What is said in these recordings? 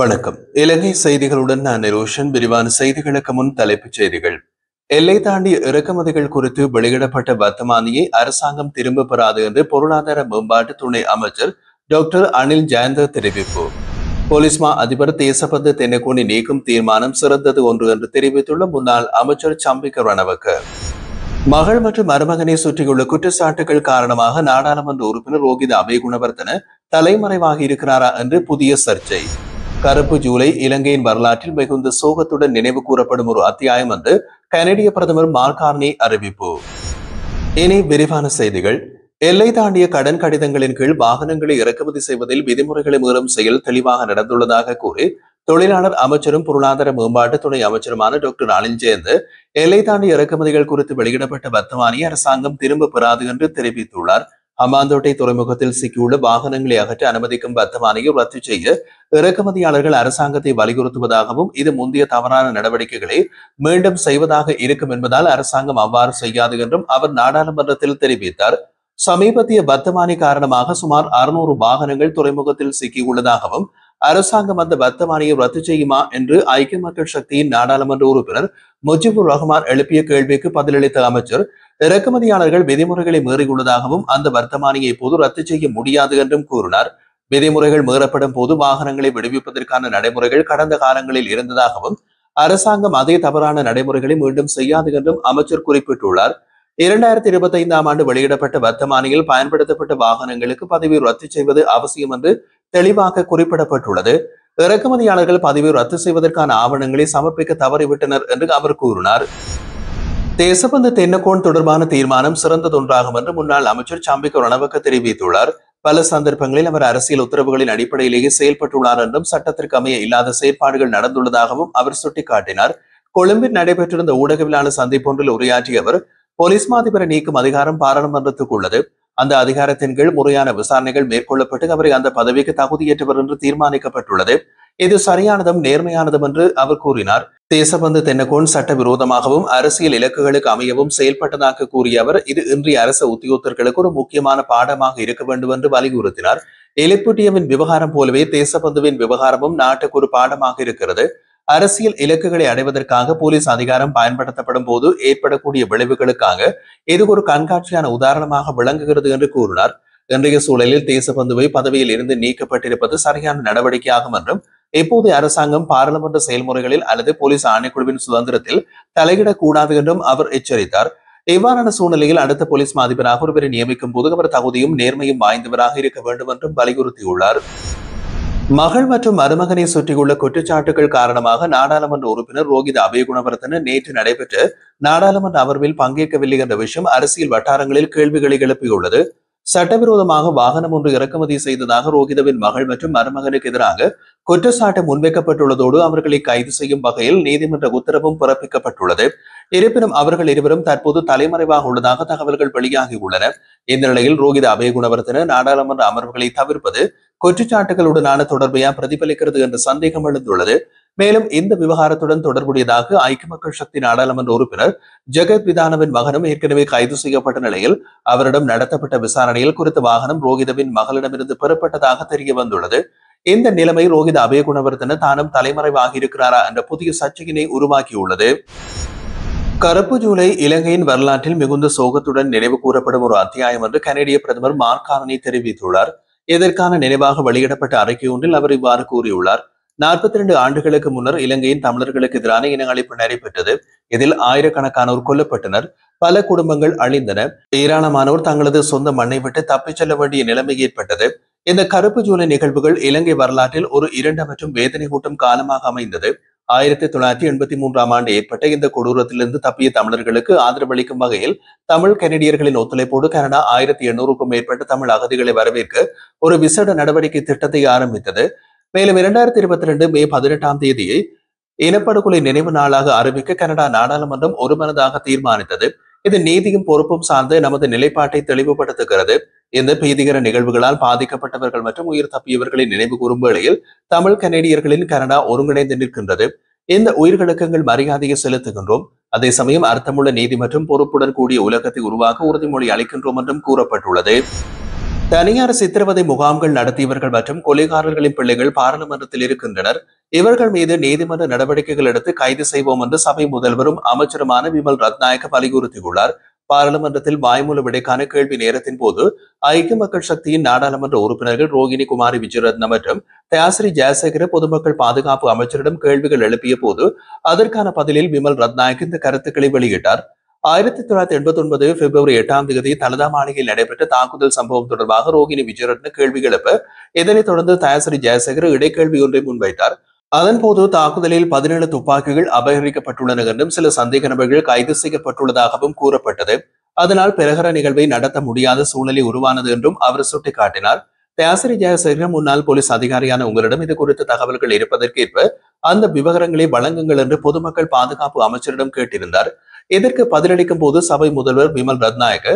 வணக்கம். இலங்கை செய்திகளுடன் நான் நிரோஷன். விரிவான செய்திகளுக்கு முன் தலைப்புச் செய்திகள். எல்லை தாண்டிய இறக்குமதிகள் குறித்து வெளியிடப்பட்ட வர்த்தமானியை அரசாங்கம் திரும்ப பெறாது என்று பொருளாதார மேம்பாட்டு துணை அமைச்சர் டாக்டர் அனில் ஜயந்த தெரிவிப்பு. போலீஸ் மா அதிபர் தேசபந்து தென்னகோனி நீக்கும் தீர்மானம் சிறந்தது ஒன்று என்று தெரிவித்துள்ள முன்னாள் அமைச்சர் சம்பிக்க ரணவக்க. மகள் மற்றும் மருமகனை சுற்றியுள்ள குற்றச்சாட்டுகள் காரணமாக நாடாளுமன்ற உறுப்பினர் ரோகித அபேகுணவர்தன தலைமறைவாகி இருக்கிறாரா என்று புதிய சர்ச்சை. கருப்பு ஜூலை இலங்கையின் வரலாற்றில் மிகுந்த சோகத்துடன் நினைவு கூறப்படும் ஒரு அத்தியாயம் என்று கனடிய பிரதமர் மார்க் கார்னி அறிவிப்பு. இனி விரிவான செய்திகள். எல்லை தாண்டிய கடன் கடிதங்களின் கீழ் வாகனங்களை இறக்குமதி செய்வதில் விதிமுறைகளை மீறும் செயல் தெளிவாக நடந்துள்ளதாக கூறி தொழிலாளர் அமைச்சரும் பொருளாதார மேம்பாட்டு துணை அமைச்சருமான டாக்டர் அனில் ஜயந்த எல்லை தாண்டிய இறக்குமதிகள் குறித்து வெளியிடப்பட்ட வர்த்தமானியை அரசாங்கம் திரும்ப பெறாது என்று தெரிவித்துள்ளார். ஹம்பாந்தோட்டை துறைமுகத்தில் சிக்கியுள்ள வாகனங்களை அகற்ற அனுமதிக்கும் வர்த்தமானியை ரத்து செய்ய இறக்குமதியாளர்கள் அரசாங்கத்தை வலியுறுத்துவதாகவும் இது முந்தைய தவறான நடவடிக்கைகளை மீண்டும் செய்வதாக இருக்கும் என்பதால் அரசாங்கம் அவ்வாறு செய்யாது என்றும் அவர் நாடாளுமன்றத்தில் தெரிவித்தார். சமீபத்திய வர்த்தமானி காரணமாக சுமார் 600 வாகனங்கள் துறைமுகத்தில் சிக்கியுள்ளதாகவும் அரசாங்கம் அந்த வர்த்தமானியை ரத்து செய்யுமா என்று ஐக்கிய மக்கள் சக்தியின் நாடாளுமன்ற உறுப்பினர் முஜிபுர் ரஹ்மான் எழுப்பிய கேள்விக்கு பதிலளித்த அமைச்சர், இறக்குமதியாளர்கள் விதிமுறைகளை மீறியுள்ளதாகவும் அந்த வர்த்தமானியை இப்போது ரத்து செய்ய முடியாது என்றும் கூறினார். விதிமுறைகள் மீறப்படும் போது வாகனங்களை விடுவிப்பதற்கான நடைமுறைகள் கடந்த காலங்களில் இருந்ததாகவும் அரசாங்கம் அதே தவறான நடைமுறைகளை மீண்டும் செய்யாது என்றும் அமைச்சர் குறிப்பிட்டுள்ளார். 2025ஆம் ஆண்டு வெளியிடப்பட்ட வர்த்தமானியில் பயன்படுத்தப்பட்ட வாகனங்களுக்கு பதிவை ரத்து செய்வது அவசியம் என்று தெளிவாக குறிப்பிடப்பட்டுள்ளது. இறக்குமதியாளர்கள் பதிவை ரத்து செய்வதற்கான ஆவணங்களை சமர்ப்பிக்க தவறிவிட்டனர் என்று அவர் கூறினார். தேசபந்து தென்னகோன் தொடர்பான தீர்மானம் சிறந்ததொன்றாகும் என்று முன்னாள் அமைச்சர் சம்பிக்க ரணவக்க தெரிவித்துள்ளார். பல சந்தர்ப்பங்களில் அவர் அரசியல் உத்தரவுகளின் அடிப்படையிலேயே செயல்பட்டுள்ளார் என்றும் சட்டத்திற்கு அமைய இல்லாத செயற்பாடுகள் நடந்துள்ளதாகவும் அவர் சுட்டிக்காட்டினார். கொழும்பில் நடைபெற்றிருந்த ஊடகவியலாளர் சந்திப்பொன்றில் உரையாற்றிய அவர், போலீஸ் மாதிபரை நீக்கும் அதிகாரம் பாராளுமன்றத்துக்கு உள்ளது. அந்த அதிகாரத்தின் கீழ் முறையான விசாரணைகள் மேற்கொள்ளப்பட்டு அவரை அந்த பதவிக்கு தகுதியற்றவர் என்று தீர்மானிக்கப்பட்டுள்ளது. இது சரியானதும் நேர்மையானதும் என்று அவர் கூறினார். தேசபந்து தென்னகோன் சட்டவிரோதமாகவும் அரசியல் இலக்குகளுக்கு அமையவும் செயல்பட்டதாக கூறிய அவர், இது இன்றைய அரசு உத்தியோகத்தர்களுக்கு ஒரு முக்கியமான பாடமாக இருக்க வேண்டும் என்று வலியுறுத்தினார். எலிப்புட்டியவின் விவகாரம் போலவே தேசபந்துவின் விவகாரமும் நாட்டுக்கு ஒரு பாடமாக இருக்கிறது. அரசியல் இலக்குகளை அடைவதற்காக போலீஸ் அதிகாரம் பயன்படுத்தப்படும் போது ஏற்படக்கூடிய விளைவுகளுக்காக இது ஒரு கண்காட்சியான உதாரணமாக விளங்குகிறது என்று கூறினார். இன்றைய சூழலில் தேசபந்துவை பதவியில் இருந்து நீக்கப்பட்டிருப்பது சரியான நடவடிக்கையாகும் என்றும் இப்போதைய அரசாங்கம் பாராளுமன்ற செயல்முறைகளில் அல்லது போலீஸ் ஆணைக்குழுவின் சுதந்திரத்தில் தலையிடக்கூடாது என்றும் அவர் எச்சரித்தார். இவ்வாறான சூழ்நிலையில் அடுத்த போலீஸ் மாதிபராக ஒருவரை நியமிக்கும் போது அவர் தகுதியும் நேர்மையும் வாய்ந்தவராக இருக்க வேண்டும் என்றும் வலியுறுத்தியுள்ளார். மகள் மற்றும் மருமகனை சுற்றியுள்ள குற்றச்சாட்டுகள் காரணமாக நாடாளுமன்ற உறுப்பினர் ரோகித அபேகுணவர்தன நேற்று நடைபெற்ற நாடாளுமன்ற அமர்வில் பங்கேற்கவில்லை என்ற விஷயம் அரசியல் வட்டாரங்களில் கேள்விகளை எழுப்பியுள்ளது. சட்டவிரோதமாக வாகனம் ஒன்று இறக்குமதி செய்ததாக ரோகிதவின் மகள் மற்றும் மருமகனுக்கு எதிராக குற்றச்சாட்டு முன்வைக்கப்பட்டுள்ளதோடு அவர்களை கைது செய்யும் வகையில் நீதிமன்ற உத்தரவும் பிறப்பிக்கப்பட்டுள்ளது. இருப்பினும் அவர்கள் இருவரும் தற்போது தலைமறைவாக உள்ளதாக தகவல்கள் வெளியாகியுள்ளன. இந்த நிலையில் ரோகித அபேகுணவர்தன நாடாளுமன்ற அமர்வுகளை தவிர்ப்பது குற்றச்சாட்டுகளுடனான தொடர்பையா பிரதிபலிக்கிறது என்ற சந்தேகம் எழுந்துள்ளது. மேலும் இந்த விவகாரத்துடன் தொடர்புடையதாக ஐக்கிய மக்கள் சக்தி நாடாளுமன்ற உறுப்பினர் ஜெகத் விதானவின் மகனும் ஏற்கனவே கைது செய்யப்பட்ட நிலையில் அவரிடம் நடத்தப்பட்ட விசாரணையில் குறித்த வாகனம் ரோகிதவின் மகளிடமிருந்து பெறப்பட்டதாக தெரிய வந்துள்ளது. இந்த நிலைமை ரோகித அபேகுணவர்தன தானும் தலைமறைவாகி இருக்கிறாரா என்ற புதிய சர்ச்சையினை உருவாக்கியுள்ளது. கருப்பு ஜூலை இலங்கையின் வரலாற்றில் மிகுந்த சோகத்துடன் நினைவு கூறப்படும் ஒரு அத்தியாயம் என்று கனடிய பிரதமர் மார்க் கார்னி தெரிவித்துள்ளார். இதற்கான நினைவாக வெளியிடப்பட்ட அறிக்கை ஒன்றில் அவர் இவ்வாறு கூறியுள்ளார். 42 ஆண்டுகளுக்கு முன்னர் இலங்கையின் தமிழர்களுக்கு எதிரான இனஅழிப்பு நடைபெற்றது. இதில் ஆயிரக்கணக்கானோர் கொல்லப்பட்டனர். பல குடும்பங்கள் அழிந்தன. ஏராளமானோர் தங்களது சொந்த மண்ணை விட்டு தப்பிச் செல்ல வேண்டிய நிலைமை ஏற்பட்டது. இந்த கருப்பு ஜூலை நிகழ்வுகள் இலங்கை வரலாற்றில் ஒரு இருண்ட மற்றும் வேதனை ஊட்டும் காலமாக அமைந்தது. 1983ஆம் ஆண்டு ஏற்பட்ட இந்த கொடூரத்திலிருந்து தப்பிய தமிழர்களுக்கு ஆதரவளிக்கும் வகையில் தமிழ் கனடியர்களின் ஒத்துழைப்போடு கனடா 1800க்கும் மேற்பட்ட தமிழ் அகதிகளை வரவேற்க ஒரு விசேட நடவடிக்கை திட்டத்தை ஆரம்பித்தது. மேலும் 2022 மே 18ஆம் தேதியை இனப்படுகொலை நினைவு நாளாக அறிவிக்க கனடா நாடாளுமன்றம் ஒருமனதாக தீர்மானித்தது. இது நீதியும் பொறுப்பும் சார்ந்த நமது நிலைப்பாட்டை தெளிவுபடுத்துகிறது. இந்த பீதிகர நிகழ்வுகளால் பாதிக்கப்பட்டவர்கள் மற்றும் உயிர் தப்பியவர்களின் நினைவு கூறும் வேளையில் தமிழ் கனடியர்களின் கனடா ஒருங்கிணைந்து நிற்கின்றது. இந்த உயிர்களுக்கு மரியாதையை செலுத்துகின்றோம். அதே சமயம் அர்த்தமுள்ள நீதி மற்றும் பொறுப்புடன் கூடிய உலகத்தை உருவாக்க உறுதிமொழி அளிக்கின்றோம் என்றும் கூறப்பட்டுள்ளது. தனியார் சித்திரவதை முகாம்கள் நடத்தியவர்கள் மற்றும் கொலைகாரர்களின் பிள்ளைகள் பாராளுமன்றத்தில் இருக்கின்றனர். இவர்கள் மீது நீதிமன்ற நடவடிக்கைகள் எடுத்து கைது செய்வோம் என்று சபை முதல்வரும் அமைச்சருமான விமல் ரத்நாயக்க வலியுறுத்தியுள்ளார். பாராளுமன்றத்தில் வாய்மூல விடைக்கான கேள்வி நேரத்தின் போது ஐக்கிய மக்கள் சக்தியின் நாடாளுமன்ற உறுப்பினர்கள் ரோகிணி குமாரி விஜயரத்ன மற்றும் தயாசிரி ஜெயசேகர பொதுமக்கள் பாதுகாப்பு அமைச்சரிடம் கேள்விகள் எழுப்பிய போது அதற்கான பதிலில் விமல் ரத்நாயக் இந்த கருத்துக்களை வெளியிட்டார். 1989 பிப்ரவரி 8ஆம் தேதி தலதா மாளிகையில் நடைபெற்ற தாக்குதல் சம்பவம் தொடர்பாக ரோகிணி விஜயரத்ன கேள்வி எழுப்ப இதனைத் தொடர்ந்து தயாசிரி ஜெயசேகர் இடைக்கேள்வி ஒன்றை முன்வைத்தார். அதன்போது தாக்குதலில் 17 துப்பாக்கிகள் அபகரிக்கப்பட்டுள்ளன என்றும் சில சந்தேக நபர்கள் கைது செய்யப்பட்டுள்ளதாகவும் கூறப்பட்டது. அதனால் பிரகர நிகழ்வை நடத்த முடியாத சூழ்நிலை உருவானது என்றும் அவர் சுட்டிக்காட்டினார். தயாசிரி ஜெயசேகர் முன்னாள் போலீஸ் அதிகாரியான உங்களிடம் இது குறித்த தகவல்கள் இருப்பதற்கேற்ப அந்த விவரங்களை வழங்குங்கள் என்று பொதுமக்கள் பாதுகாப்பு அமைச்சரிடம் கேட்டிருந்தார். இதற்கு பதிலளிக்கும் போது சபை முதல்வர் விமல் ரத்நாயக்க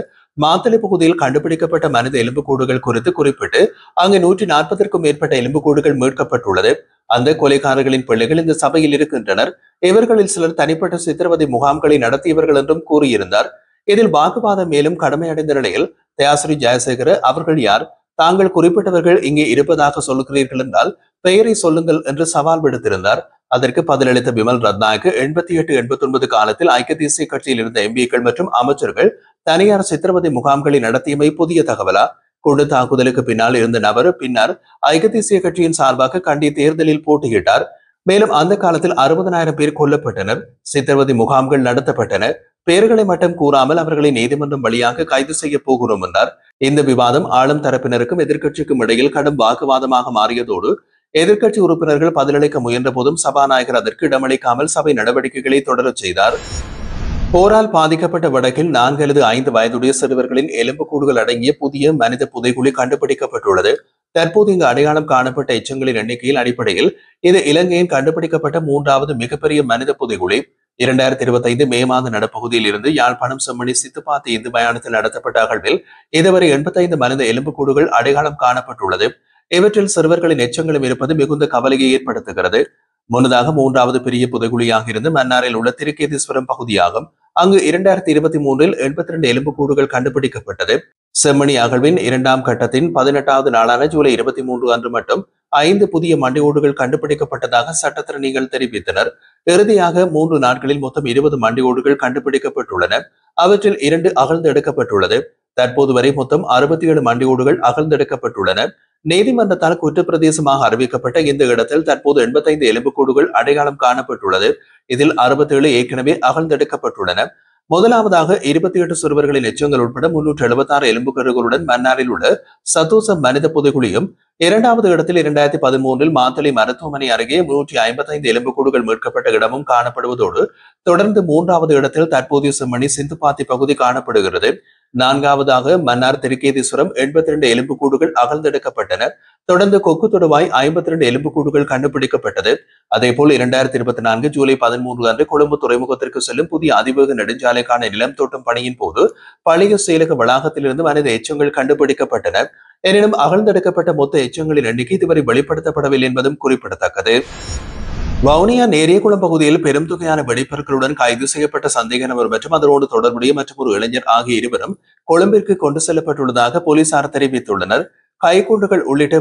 மாத்தளை பகுதியில் கண்டுபிடிக்கப்பட்ட மனித எலும்புக்கூடுகள் குறித்து குறிப்பிட்டு அங்கு 140க்கும் மேற்பட்ட எலும்புக்கூடுகள் மீட்கப்பட்டுள்ளது. அந்த கொலைகாரர்களின் பிள்ளைகள் இந்த சபையில் இருக்கின்றனர். இவர்களில் சிலர் தனிப்பட்ட சித்திரவதை முகாம்களை நடத்தியவர்கள் என்றும் கூறியிருந்தார். இதில் வாக்குவாதம் மேலும் கடுமையடைந்த நிலையில் தயாசிரி ஜெயசேகர அவர்கள் யார், தாங்கள் குறிப்பிட்டவர்கள் இங்கே இருப்பதாக சொல்லுகிறீர்கள் என்றால் பெயரை சொல்லுங்கள் என்று சவால் விடுத்திருந்தார். அதற்கு பதிலளித்த விமல் ரத்நாயக் 88-89 காலத்தில் ஐக்கிய தேசிய கட்சியில் இருந்த எம்பிக்கள் மற்றும் அமைச்சர்கள் தனியார் சித்திரவதை முகாம்களை நடத்தியமை புதிய தகவலா? குண்டு தாக்குதலுக்கு பின்னால் இருந்த நபர் பின்னர் ஐக்கிய தேசிய கட்சியின் சார்பாக கண்டி தேர்தலில் போட்டியிட்டார். மேலும் அந்த காலத்தில் 60,000 பேர் கொல்லப்பட்டனர். சித்திரவதை முகாம்கள் நடத்தப்பட்டன. பெயர்களை மட்டும் கூறாமல் அவர்களை நீதிமன்றம் வழியாக கைது செய்ய போகிறோம் என்றார். இந்த விவாதம் ஆளும் தரப்பினருக்கும் எதிர்க்கட்சிக்கும் இடையில் கடும் வாக்குவாதமாக மாறியதோடு எதிர்க்கட்சி உறுப்பினர்கள் பதிலளிக்க முயன்ற போதும் சபாநாயகர் அதற்கு இடமளிக்காமல் சபை நடவடிக்கைகளை தொடரச் செய்தார். போரால் பாதிக்கப்பட்ட வடக்கில் 4 அல்லது 5 வயதுடைய சிறுவர்களின் எலும்புக்கூடுகள் அடங்கிய புதிய மனித புதைகுழி கண்டுபிடிக்கப்பட்டுள்ளது. தற்போது இங்கு அடையாளம் காணப்பட்ட எச்சங்களின் எண்ணிக்கையில் அடிப்படையில் இது இலங்கையின் கண்டுபிடிக்கப்பட்ட 3வது மிகப்பெரிய மனித புதைகுழி. 2025 மே மாத நடப்பகுதியில் இருந்து யாழ்ப்பாணம் செம்மணி சித்துப்பாத்தி இந்து மயானத்தில் நடத்தப்பட்ட அகழ்வில் இதுவரை 85 மனித எலும்புக்கூடுகள் அடையாளம் காணப்பட்டுள்ளது. இவற்றில் சிறுவர்களின் எச்சங்களும் இருப்பது மிகுந்த கவலையை ஏற்படுத்துகிறது. முன்னதாக 3வது பெரிய புதைகுழியாக இருந்து மன்னாரில் உள்ள திருக்கேதீஸ்வரம் பகுதியாகும். அங்கு 2023 82 எலும்புக்கூடுகள் கண்டுபிடிக்கப்பட்டது. செம்மணி அகழ்வின் 2ஆம் கட்டத்தின் 18வது நாளான ஜூலை 23 அன்று மட்டும் 5 புதிய மண்டையோடுகள் கண்டுபிடிக்கப்பட்டதாக சட்டத்திறனிகள் தெரிவித்தனர். இறுதியாக 3 நாட்களில் மொத்தம் 20 மண்டையோடுகள் கண்டுபிடிக்கப்பட்டுள்ளன. அவற்றில் 2 அகழ்ந்தெடுக்கப்பட்டுள்ளது. தற்போது வரை மொத்தம் 67 மண்டையோடுகள் அகழ்ந்தெடுக்கப்பட்டுள்ளன. நீதிமன்றத்தால் குற்றப்பிரதேசமாக அறிவிக்கப்பட்ட இந்த இடத்தில் தற்போது 85 எலும்புக்கூடுகள் அடையாளம் காணப்பட்டுள்ளது. இதில் 67 ஏற்கனவே அகழ்ந்தெடுக்கப்பட்டுள்ளன. முதலாவதாக 28 சிறுவர்களின் எச்சங்கள் உட்பட 376 எலும்புக்கூடுகளுடன் மன்னாரில் உள்ள சத்தோச மனித புதைகுழியும், 2வது இடத்தில் 2013 மாத்தளை மருத்துவமனை அருகே 355 எலும்புக்கூடுகள் மீட்கப்பட்ட இடமும் காணப்படுவதோடு தொடர்ந்து 3வது இடத்தில் தற்போதைய செம்மணி சிந்துப்பாத்தி பகுதி காணப்படுகிறது. 4வதாக மன்னார் திருக்கேதீஸ்வரம் 82 எலும்புக்கூடுகள் அகழ்ந்தெடுக்கப்பட்டன. தொடர்ந்து கொக்கு தொடுவாய் 52 எலும்புக்கூடுகள் கண்டுபிடிக்கப்பட்டது. அதேபோல் 2024 ஜூலை 13 அன்று கொழும்பு துறைமுகத்திற்கு செல்லும் புதிய அதிவேக நெடுஞ்சாலைக்கான நிலம் தோட்டும் பணியின் போது பழைய செயலக வளாகத்திலிருந்து மனித எச்சங்கள் கண்டுபிடிக்கப்பட்டன. எனினும் அகழ்ந்தெடுக்கப்பட்ட மொத்த எச்சங்களின் எண்ணிக்கை இதுவரை வெளிப்படுத்தப்படவில்லை என்பதும் குறிப்பிடத்தக்கது. வவுனியா நேரியகுளம் பகுதியில் பெரும் தொகையான வெடிப்பொருட்களுடன் கைது செய்யப்பட்ட சந்தேக நபர் மற்றும் அதனோடு தொடர்புடைய மற்றொரு இளைஞர் ஆகிய இருவரும் கொழும்பிற்கு கொண்டு செல்லப்பட்டுள்ளதாக போலீசார் தெரிவித்துள்ளனர். கைக்குண்டுகள் உள்ளிட்ட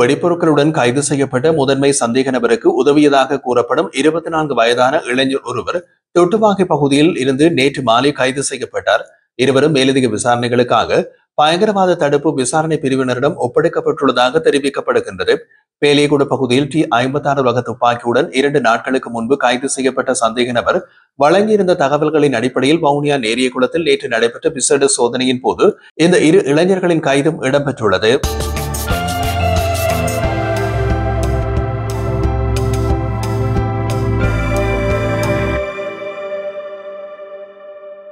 வெடிப்பொருட்களுடன் கைது செய்யப்பட்ட முதன்மை சந்தேக நபருக்கு உதவியதாக கூறப்படும் 24 வயதான இளைஞர் ஒருவர் தொட்டுவாகி பகுதியில் இருந்து நேற்று மாலை கைது செய்யப்பட்டார். இருவரும் மேலதிக விசாரணைகளுக்காக பயங்கரவாத தடுப்பு விசாரணை பிரிவினரிடம் ஒப்படைக்கப்பட்டுள்ளதாக தெரிவிக்கப்படுகின்றது. பேலியகுட பகுதியில் T56 ரக துப்பாக்கியுடன் 2 நாட்களுக்கு முன்பு கைது செய்யப்பட்ட சந்தேக நபர் வழங்கியிருந்த தகவல்களின் அடிப்படையில் வவுனியா நேரியகுளத்தில் நேற்று நடைபெற்ற விசேட சோதனையின் போது இந்த 2 இளைஞர்களின் கைதும் இடம்பெற்றுள்ளது.